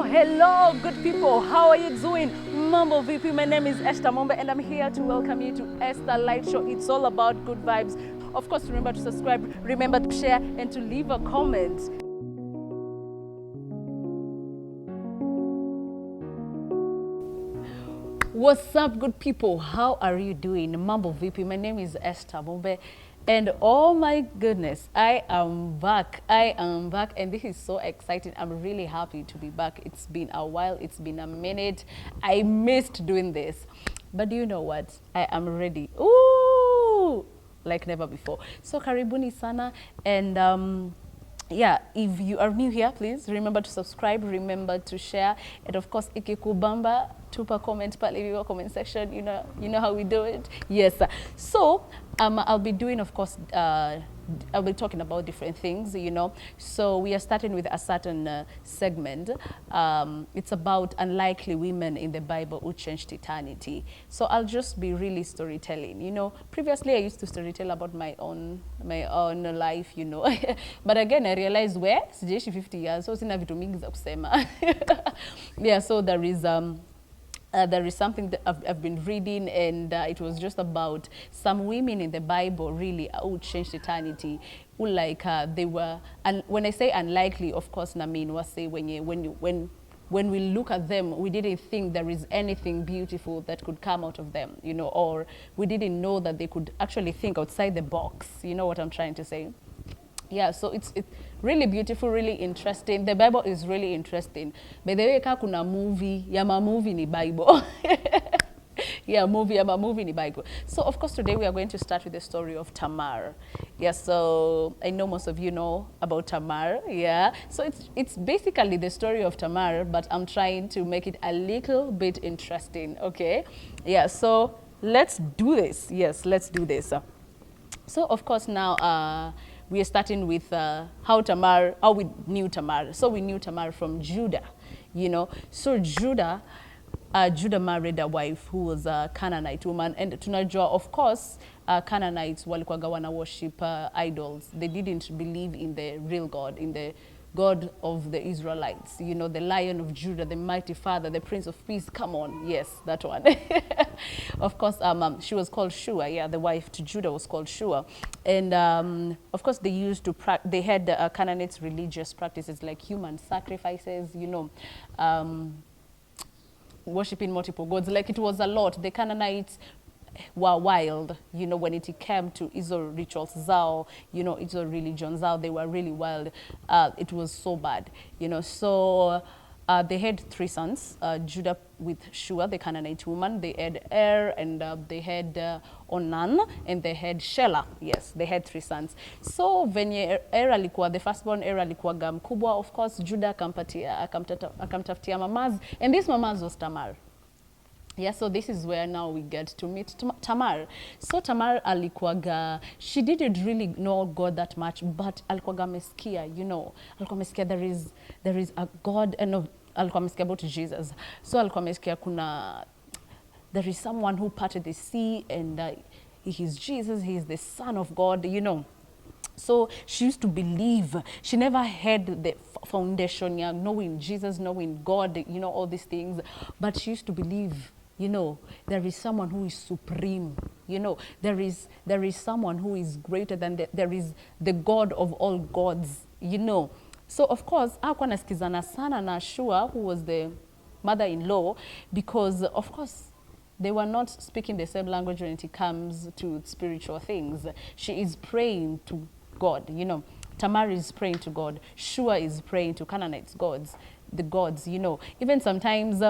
Hello, good people. How are you doing? Mambo VP, my name is Esther Mombe and I'm here to welcome you to Esther Light Show. It's all about good vibes. Of course, remember to subscribe, remember to share, and to leave a comment. What's up, good people? How are you doing? Mambo VP, my name is Esther Mombe. And oh my goodness, I am back. And this is so exciting. I'm really happy to be back. It's been a while, it's been a minute. I missed doing this. But do you know what? I am ready. Ooh, like never before. So karibuni sana. And yeah, if you are new here, please remember to subscribe, remember to share, and of course, ikikubamba, tupa comment pale in the comment section. You know how we do it. Yes. So I'll be doing, of course, I'll be talking about different things. So we are starting with a certain segment. It's about unlikely women in the Bible who changed eternity. So I'll just be really storytelling. Previously I used to storytell about my own life. But again I realized where sijaishi 50 years, so sina vitu mingi za kusema. Yeah, so there is something that I've been reading, and it was just about some women in the Bible really who changed eternity. Who they were, and when I say unlikely, of course, I mean when we look at them, we didn't think there is anything beautiful that could come out of them, or we didn't know that they could actually think outside the box. You know what I'm trying to say? Yeah, so it's really beautiful, really interesting. The Bible is really interesting. By the way, kuna movie, yama movie ni Bible. Yeah, movie ni Bible. So of course today we are going to start with the story of Tamar. Yeah, so I know most of you know about Tamar. Yeah, so it's basically the story of Tamar, but I'm trying to make it a little bit interesting. Okay, yeah, so let's do this. Yes, let's do this. So of course now we are starting with how we knew Tamar. So we knew Tamar from Judah, So Judah married a wife who was a Canaanite woman. And tunajua, of course, Canaanites walikuwaga wana worship idols. They didn't believe in the real God, in the God of the Israelites, the Lion of Judah, the mighty Father, the Prince of Peace. Come on, yes, that one. Of course, she was called Shua. Yeah, the wife to Judah was called Shua, and of course they had Canaanites religious practices like human sacrifices. Worshipping multiple gods. Like it was a lot. The Canaanites were wild, when it came to Israel rituals zao, Israel religion zao, they were really wild. It was so bad, So they had 3 sons, Judah with Shua, the Canaanite woman. They had Er, and they had Onan, and they had Shelah. Yes, they had 3 sons. So venye Er alikuwa, the firstborn Er alikuwa mkubwa, of course, Judah akamtafutia mamaz, and this mamaz was Tamar. Yeah, so this is where now we get to meet Tamar. So Tamar alikuwaga, she didn't really know God that much, but alikuwaga meskia, alikuwa meskia there is a God, and alikuwa meskia about Jesus. So alikuwa meskia there is someone who parted the sea, and he is Jesus, he is the Son of God, So she used to believe. She never had the foundation, knowing Jesus, knowing God, all these things, but she used to believe. There is someone who is supreme. There is someone who is greater than there is the God of all gods. So of course, hakuwa nasikizana sana na Shua, who was the mother-in-law, because of course they were not speaking the same language when it comes to spiritual things. She is praying to God. Tamar is praying to God. Shua is praying to Canaanites gods, the gods. Even sometimes.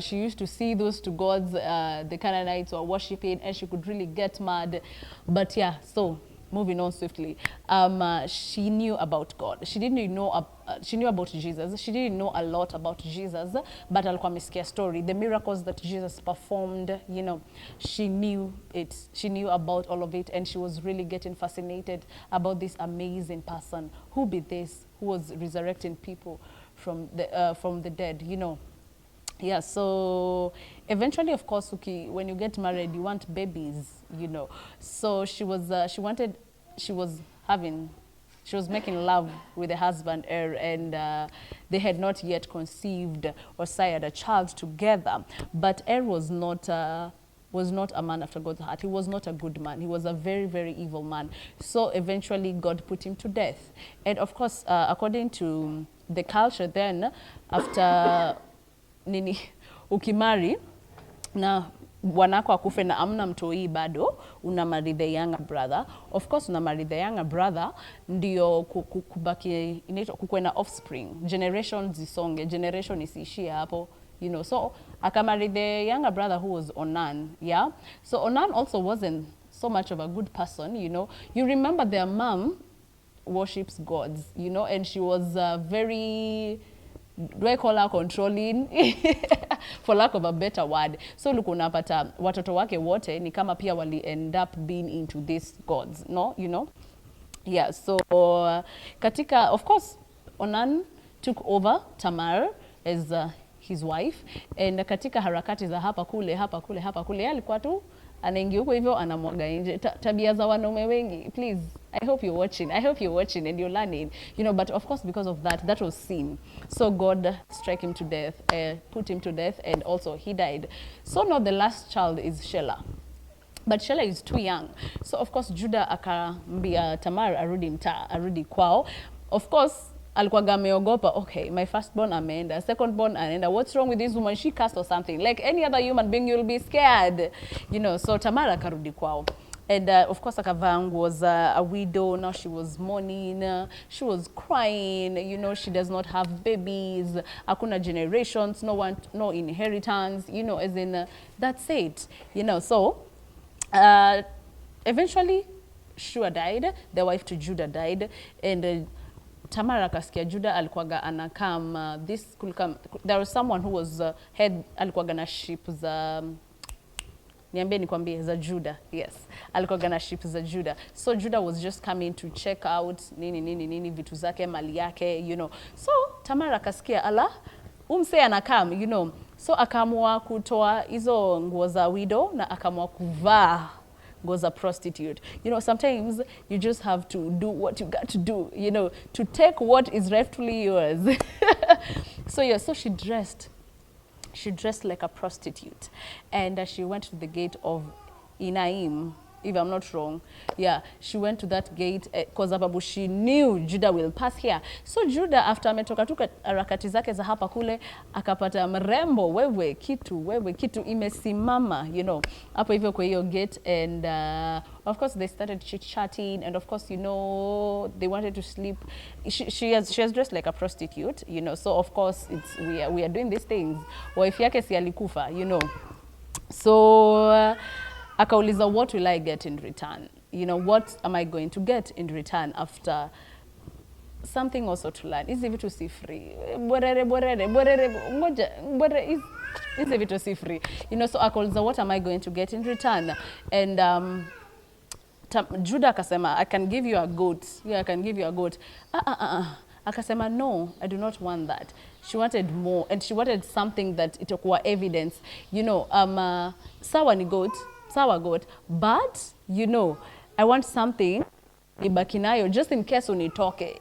She used to see those 2 gods the Canaanites were worshiping, and she could really get mad. But yeah, so moving on swiftly, she knew about God. She didn't know. She knew about Jesus. She didn't know a lot about Jesus, but alikuwa amesikia story, the miracles that Jesus performed. She knew it. She knew about all of it, and she was really getting fascinated about this amazing person. Who be this? Who was resurrecting people from the dead? Yeah, so eventually, of course, when you get married, you want babies, So she was having She was making love with the husband Er, and they had not yet conceived or sired a child together. But Er was not a man after God's heart. He was not a good man. He was a very, very evil man. So eventually God put him to death. And of course, according to the culture then, after nini ukimari na bwanako akufe na amna mtoi bado, una marry the younger brother. Of course, una marry the younger brother, ndio kubaki, inaitwa kukuwe na offspring. Generation zisonge, generation isiishie hapo. You know, so akamari the younger brother who was Onan, yeah? So Onan also wasn't so much of a good person, you know. You remember their mom worships gods, you know, and she was very, do I call her controlling? For lack of a better word. So look, unapata watoto wake wote ni kama pia wali end up being into these gods, no, you know? Yeah, so katika, of course, Onan took over Tamar as his wife, and katika harakati za hapa kule alikuwa tu anaingia huko hivyo anamwaga nje. Tabia za wanaume wengi, please, I hope you're watching and you're learning, you know. But of course, because of that was sin, so God struck him to death, put him to death, and also he died. So now the last child is Shelah. But Shelah is too young. So of course Judah akambia Tamar arudi kwao. Of course alikuwa ameogopa, okay, my firstborn ameenda, secondborn anaenda, what's wrong with this woman? She cursed or something. Like any other human being, you'll be scared, you know. So Tamar akarudi kwao. And of course, Akavang was a widow. Now she was mourning. She was crying. You know, she does not have babies. Hakuna generations. No one, no inheritance. You know, as in, that's it. You know, so eventually, Shua died. The wife to Judah died. And Tamar akasikia Judah alikuwaga anakam, there was someone who was head, alikuwaga na sheep za, niambie nikwambie, za Judah, yes. Alikuwaga na sheep za Judah. So Judah was just coming to check out nini vitu zake, mali yake, you know. So Tamar akasikia, ala, umse anakam, you know. So akaamua kutoa hizo nguo za widow na akaamua kuvaa goes a prostitute. You know, sometimes you just have to do what you got to do, you know, to take what is rightfully yours. So yeah, so she dressed like a prostitute, and she went to the gate of Enaim, if I'm not wrong. Yeah, she went to that gate because she knew Judah will pass here. So Judah, after ametoka tu harakati zake za hapa kule, akapata mrembo, wewe kitu imesimama, you know, hapo hivyo kwa hiyo gate. And of course they started chit-chatting, and of course, you know, they wanted to sleep. She has dressed like a prostitute, you know, so of course we are doing these things. Wife yake si alikufa, you know. So akauliza, what will I get in return? You know, what am I going to get in return after something also to learn? Hizi vitu si free. Borere, hizi vitu si free. You know, so akauliza, what am I going to get in return? And Judah akasema, I can give you a goat. Yeah, I can give you a goat. Akasema, no, I do not want that. She wanted more, and she wanted something that itakuwa evidence. You know, sawa ni goat, but you know, I want something ibaki nayo just in case unitoke.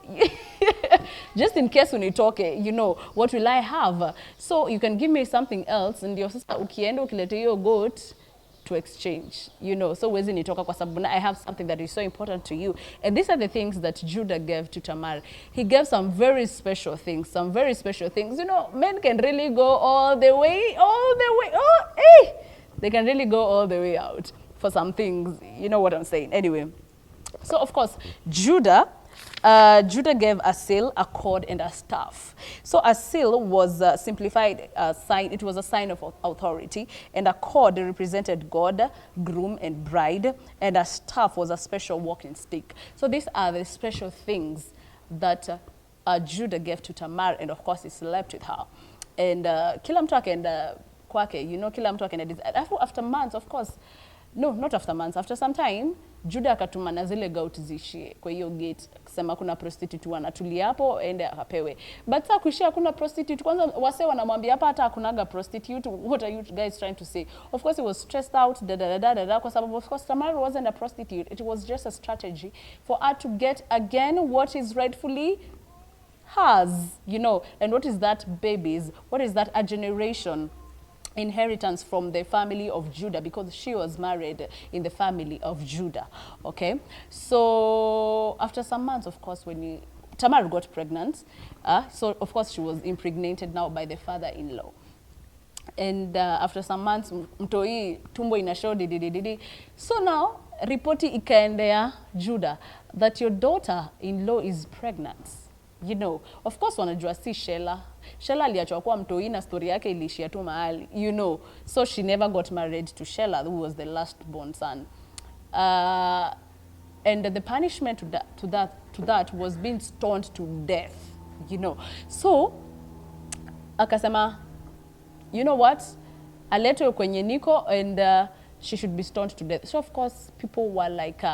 Just in case unitoke, you know, what will I have? So you can give me something else, and your sister ukienda ukilete hiyo goat to exchange, you know. So wezi nitoka kwa sababu I have something that is so important to you. And these are the things that Judah gave to Tamar. He gave some very special things. You know, men can really go all the way. Oh, hey! They can really go all the way out for some things. You know what I'm saying? Anyway, so of course, Judah gave a seal, a cord, and a staff. So a seal was a simplified sign. It was a sign of authority. And a cord represented God, groom, and bride. And a staff was a special walking stick. So these are the special things that Judah gave to Tamar. And of course, he slept with her. And kila mtu akaenda kwake, you know, kila mtu akaenda. After months, of course, no, not after months, after some time Juda akatuma na zile gout zishie kwa hiyo gate, akisema kuna prostitute wanatulia hapo ende akapewe. But sasa kuishia kuna prostitute, kwanza wase wanamwambia hapa hata hakunaga prostitute, what are you guys trying to say? Of course he was stressed out kwa sababu of course Tamar wasn't a prostitute, it was just a strategy for her to get again what is rightfully hers, you know. And what is that? Babies. What is that? A generation inheritance from the family of Judah, because she was married in the family of Judah. Okay, so after some months, of course, when Tamar got pregnant, so of course she was impregnated now by the father-in-law. And after some months, mtoi tumbo inashow dididididi. So now ripoti ikaendea Judah that your daughter-in-law is pregnant. You know, of course wanajua si Shela. Shela aliachwa kuwa mtoi na story yake ilishia tu mahali, you know. So she never got married to Shela, who was the last born son. And the punishment to that was being stoned to death, you know. So akasema, you know what, aletwe kwenye niko and she should be stoned to death. So of course people were like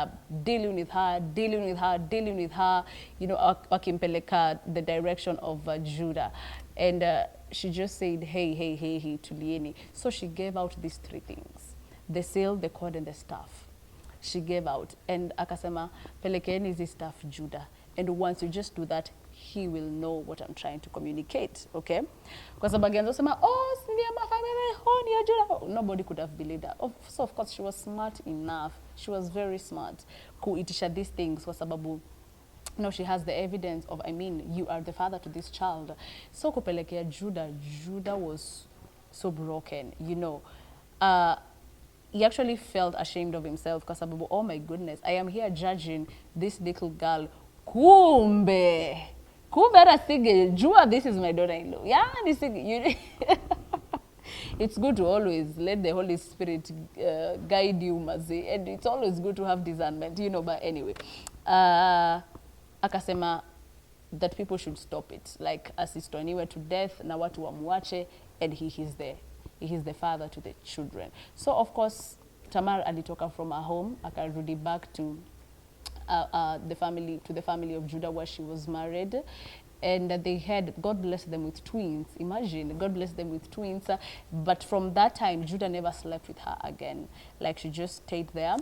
dealing with her, you know, wakimpeleka the direction of Judah. And she just said, hey, tulieni. So she gave out these three things: the seal, the cord, and the staff. She gave out. And akasema, pelekeni hizi staff Judah. And once you just do that, he will know what I'm trying to communicate, okay? Kwa sababu akianza kusema, oh, ni ya Judah, nobody could have believed that. So of course she was smart enough. She was very smart kuitisha these things kwa sababu no, she has the evidence of, I mean, you are the father to this child. So kupelekea Judah was so broken, you know. He actually felt ashamed of himself kwa sababu, oh my goodness, I am here judging this little girl. Kumbe hata singejua this is my daughter-in-law. Yeah, it's good to always let the Holy Spirit guide you, mazi, and it's always good to have discernment, you know. But anyway, akasema that people should stop it, like asistoniwe to death na watu wamwache, and he is the father to the children. So of course Tamar alitoka from her home akarudi back to the family of Judah where she was married, and they had, God bless them with twins. Imagine, God bless them with twins. But from that time, Judah never slept with her again. Like she just stayed there.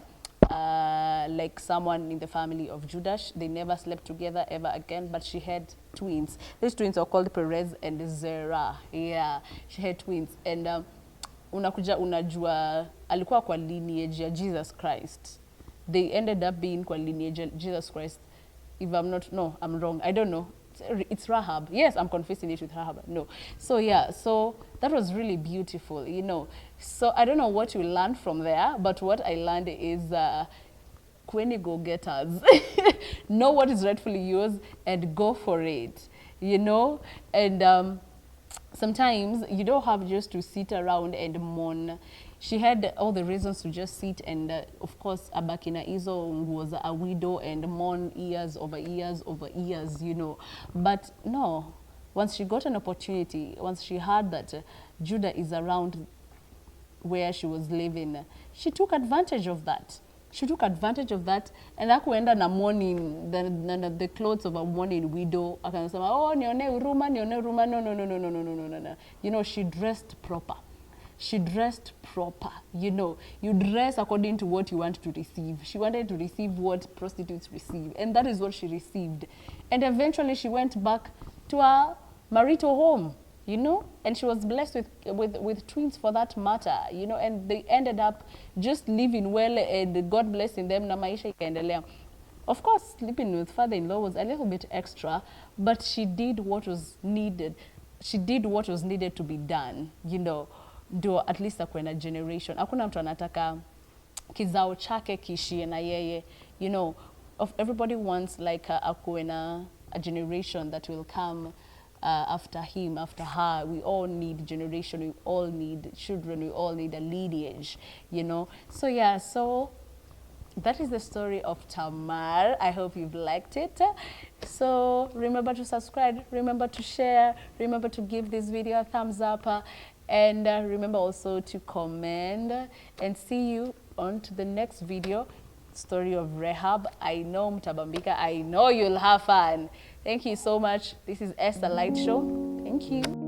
Like someone in the family of Judah, they never slept together ever again. But she had twins. These twins are called Perez and Zerah. Yeah, she had twins. And unajua alikuwa kwa lineage ya Jesus Christ. They ended up being kwa lineage of Jesus Christ. If I'm not, no, I'm wrong. I don't know. It's Rahab. Yes, I'm confusing it with Rahab. No. So yeah, so that was really beautiful, you know. So I don't know what you learned from there, but what I learned is Kweni go-getters. Know what is rightfully yours and go for it, you know. And sometimes you don't have just to sit around and mourn. She had all the reasons to just sit and, of course, Abakina Izo was a widow and mourn years over years, you know. But no, once she got an opportunity, once she heard that Judah is around where she was living, she took advantage of that. And akuenda na mourning, the clothes of a mourning widow. Akasema, oh, nione huruma. No. You know, she dressed proper. You know, you dress according to what you want to receive. She wanted to receive what prostitutes receive, and that is what she received. And eventually she went back to her marital home, you know, and she was blessed with twins for that matter, you know, and they ended up just living well, and God blessing them, na maisha ikaendelea. Of course, sleeping with father-in-law was a little bit extra, but she did what was needed. She did what was needed to be done, you know. Do at least akuwe na generation. Hakuna mtu anataka kizao chake kishie na yeye, you know. Everybody wants like akuwe na a generation that will come after him, after her. We all need generation, we all need children, we all need a lineage, you know. So yeah, so that is the story of Tamar. I hope you've liked it. So remember to subscribe, remember to share, remember to give this video a thumbs up, and remember also to comment, and see you on to the next video, Story of Rehab. I know Mtabambika, I know you'll have fun. Thank you so much. This is Esther Light Show. Thank you.